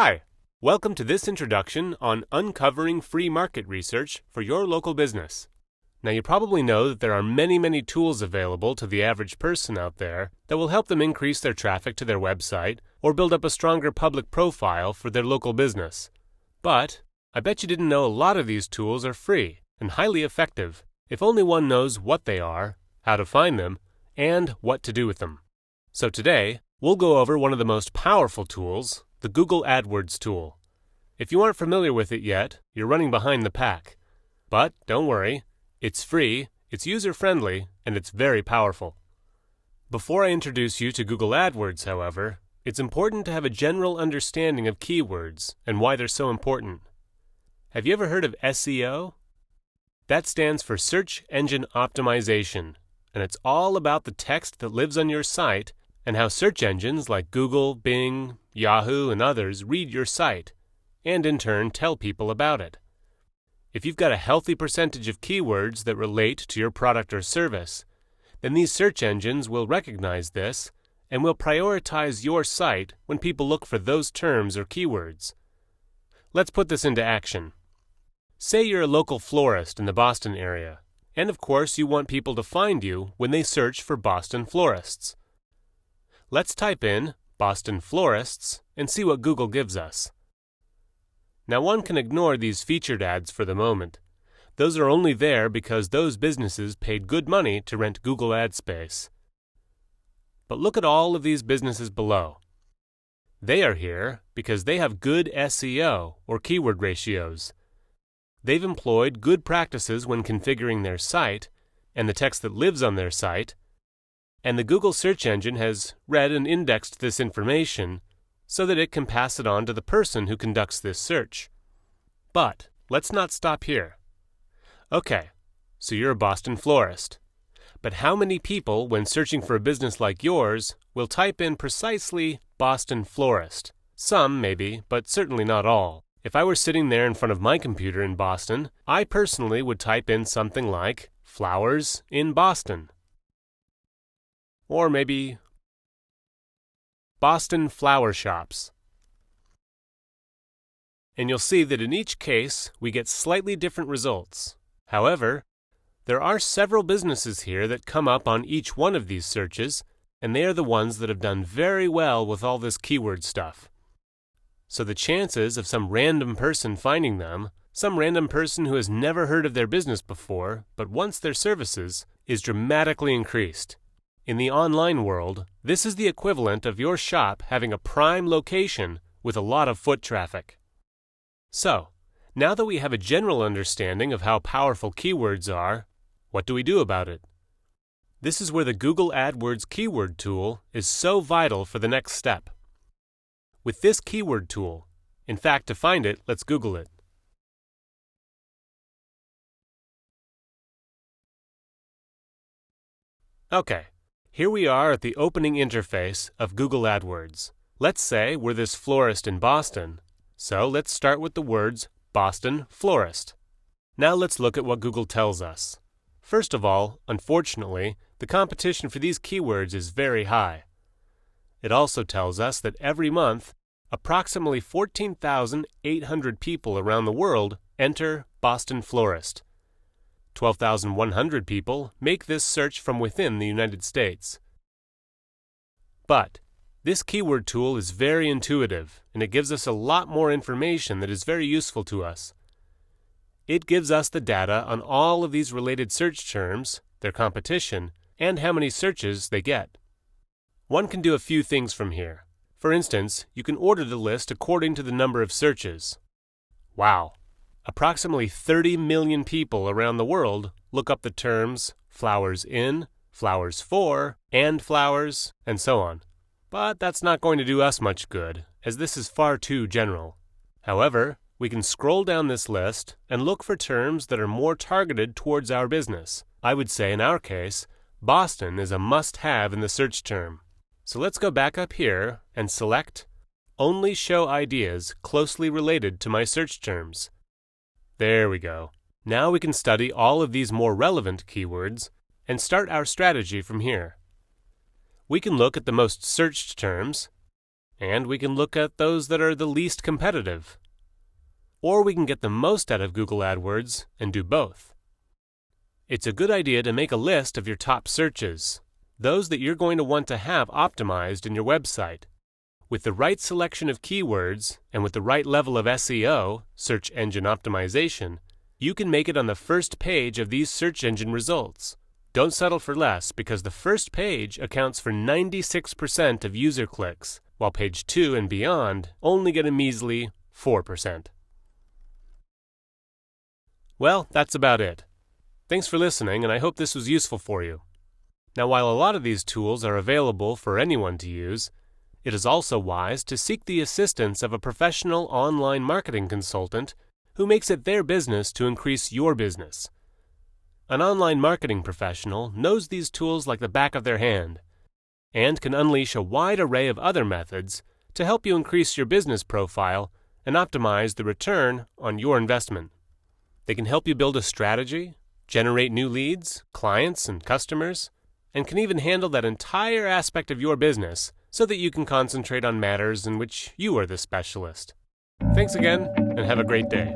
Hi, welcome to this introduction on uncovering free market research for your local business. Now you probably know that there are many tools available to the average person out there that will help them increase their traffic to their website or build up a stronger public profile for their local business. But I bet you didn't know a lot of these tools are free and highly effective if only one knows what they are, how to find them, and what to do with them. So today, we'll go over one of the most powerful tools, the Google AdWords tool. If you aren't familiar with it yet, you're running behind the pack. But don't worry, it's free, it's user-friendly, and it's very powerful. Before I introduce you to Google AdWords, however, it's important to have a general understanding of keywords and why they're so important. Have you ever heard of SEO? That stands for Search Engine Optimization, and it's all about the text that lives on your site and how search engines like Google, Bing, Yahoo, and others read your site, and in turn tell people about it. If you've got a healthy percentage of keywords that relate to your product or service, then these search engines will recognize this and will prioritize your site when people look for those terms or keywords. Let's put this into action. Say you're a local florist in the Boston area, and of course you want people to find you when they search for Boston florists. Let's type in Boston florists and see what Google gives us. Now one can ignore these featured ads for the moment. Those are only there because those businesses paid good money to rent Google ad space. But look at all of these businesses below. They are here because they have good SEO or keyword ratios. They've employed good practices when configuring their site and the text that lives on their site, and the Google search engine has read and indexed this information so that it can pass it on to the person who conducts this search. But let's not stop here. Okay, so you're a Boston florist. But how many people, when searching for a business like yours, will type in precisely Boston florist? Some, maybe, but certainly not all. If I were sitting there in front of my computer in Boston, I personally would type in something like flowers in Boston. Or maybe Boston flower shops. And you'll see that in each case we get slightly different results. However, there are several businesses here that come up on each one of these searches, and they are the ones that have done very well with all this keyword stuff. So the chances of some random person finding them, some random person who has never heard of their business before but wants their services, is dramatically increased. In the online world, this is the equivalent of your shop having a prime location with a lot of foot traffic. So, now that we have a general understanding of how powerful keywords are, what do we do about it? This is where the Google AdWords keyword tool is so vital for the next step. With this keyword tool, in fact, to find it, let's Google it. Okay. Here we are at the opening interface of Google AdWords. Let's say we're this florist in Boston, so let's start with the words Boston florist. Now let's look at what Google tells us. First of all, unfortunately, the competition for these keywords is very high. It also tells us that every month, approximately 14,800 people around the world enter Boston florist. 12,100 people make this search from within the United States. But this keyword tool is very intuitive, and it gives us a lot more information that is very useful to us. It gives us the data on all of these related search terms, their competition, and how many searches they get. One can do a few things from here. For instance, you can order the list according to the number of searches. Wow! Approximately 30 million people around the world look up the terms flowers in, flowers for, and flowers, and so on. But that's not going to do us much good, as this is far too general. However, we can scroll down this list and look for terms that are more targeted towards our business. I would say in our case, Boston is a must-have in the search term. So let's go back up here and select Only Show Ideas Closely Related to My Search Terms. There we go. Now we can study all of these more relevant keywords and start our strategy from here. We can look at the most searched terms, and we can look at those that are the least competitive. Or we can get the most out of Google AdWords and do both. It's a good idea to make a list of your top searches, those that you're going to want to have optimized in your website. With the right selection of keywords and with the right level of SEO, search engine optimization, you can make it on the first page of these search engine results. Don't settle for less, because the first page accounts for 96% of user clicks, while page 2 and beyond only get a measly 4%. Well, that's about it. Thanks for listening, and I hope this was useful for you. Now, while a lot of these tools are available for anyone to use, it is also wise to seek the assistance of a professional online marketing consultant who makes it their business to increase your business. An online marketing professional knows these tools like the back of their hand and can unleash a wide array of other methods to help you increase your business profile and optimize the return on your investment. They can help you build a strategy, generate new leads, clients, and customers, and can even handle that entire aspect of your business so that you can concentrate on matters in which you are the specialist. Thanks again, and have a great day.